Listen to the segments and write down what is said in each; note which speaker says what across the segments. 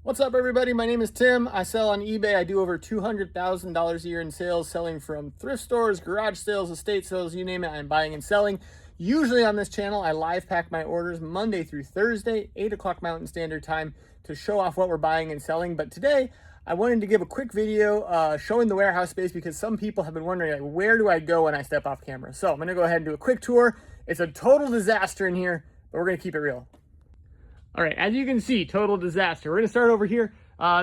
Speaker 1: What's up, everybody? My name is Tim. I sell on eBay. I do over $200,000 a year in sales, selling from thrift stores, garage sales, estate sales, you name it, I'm buying and selling. Usually on this channel, I live pack my orders Monday through Thursday, 8 o'clock Mountain Standard Time, to show off what we're buying and selling. But today, I wanted to give a quick video showing the warehouse space because some people have been wondering, like, where do I go when I step off camera? So I'm going to go ahead and do a quick tour. It's a total disaster in here, but we're going to keep it real. All right, as you can see, total disaster. We're gonna start over here.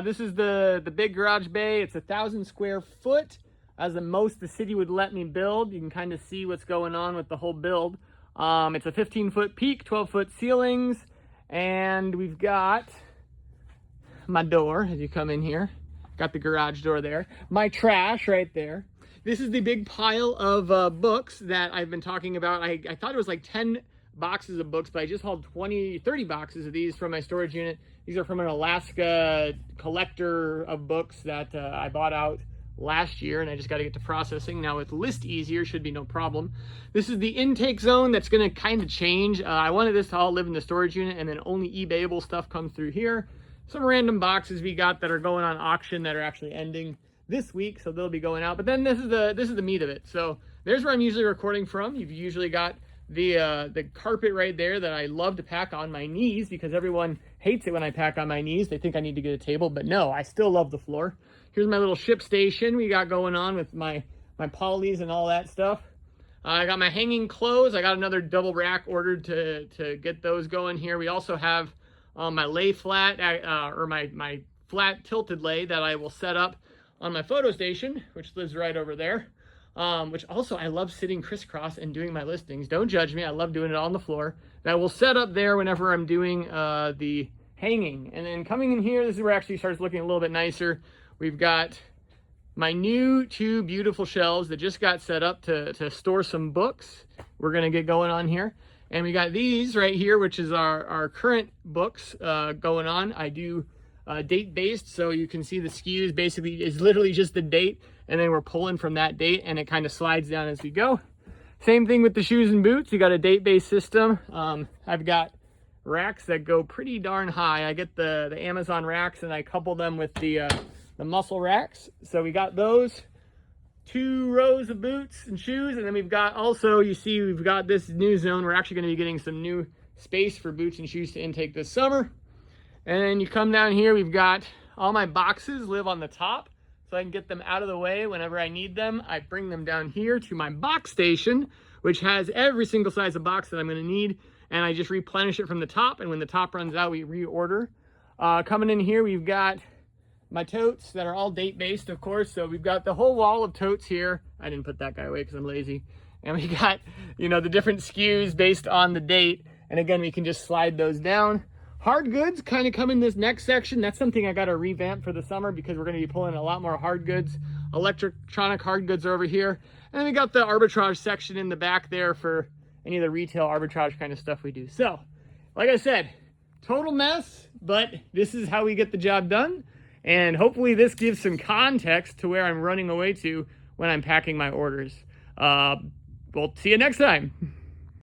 Speaker 1: This is the big garage bay. It's 1,000 square foot, as the most the city would let me build. You can kind of see what's going on with the whole build. It's a 15-foot peak, 12-foot ceilings, and we've got my door as you come in here. Got the garage door there. My trash right there. This is the big pile of books that I've been talking about. I thought it was like 10 boxes of books, but I just hauled 30 boxes of these from my storage unit. These are from an Alaska collector of books that I bought out last year, and I just got to get to processing. Now with List Easier, should be no problem. This is the intake zone that's going to kind of change. I wanted this to all live in the storage unit, and then only eBayable stuff comes through here. Some random boxes we got that are going on auction that are actually ending this week, so they'll be going out. But then this is the meat of it. So there's where I'm usually recording from. You've usually got the carpet right there that I love to pack on my knees, because everyone hates it when I pack on my knees. They think I need to get a table, but no, I still love the floor. Here's my little ship station we got going on with my polys and all that stuff. I got my hanging clothes. I got another double rack ordered to get those going here. We also have my lay flat, or my flat tilted lay that I will set up on my photo station, which lives right over there. Which also, I love sitting crisscross and doing my listings. Don't judge me. I love doing it on the floor. That will set up there whenever I'm doing the hanging. And then coming in here, this is where it actually starts looking a little bit nicer. We've got my new 2 beautiful shelves that just got set up to store some books. We're going to get going on here. And we got these right here, which is our current books going on. I do date-based, so you can see the SKUs basically is literally just the date, and then we're pulling from that date, and it kind of slides down as we go. Same thing with the shoes and boots. You got a date-based system. I've got racks that go pretty darn high. I get the Amazon racks, and I couple them with the muscle racks. So we got those 2 rows of boots and shoes, and then we've got also, you see, we've got this new zone. We're actually going to be getting some new space for boots and shoes to intake this summer. And then you come down here, we've got all my boxes live on the top, so I can get them out of the way whenever I need them. I bring them down here to my box station, which has every single size of box that I'm going to need, and I just replenish it from the top, and when the top runs out, we reorder. Coming in here, we've got my totes that are all date-based, of course, so we've got the whole wall of totes here. I didn't put that guy away because I'm lazy. And we got, you know, the different SKUs based on the date, and again, we can just slide those down. Hard goods kind of come in this next section. That's something I got to revamp for the summer because we're going to be pulling a lot more hard goods. Electronic hard goods are over here. And then we got the arbitrage section in the back there for any of the retail arbitrage kind of stuff we do. So, like I said, total mess, but this is how we get the job done. And hopefully this gives some context to where I'm running away to when I'm packing my orders. We'll see you next time.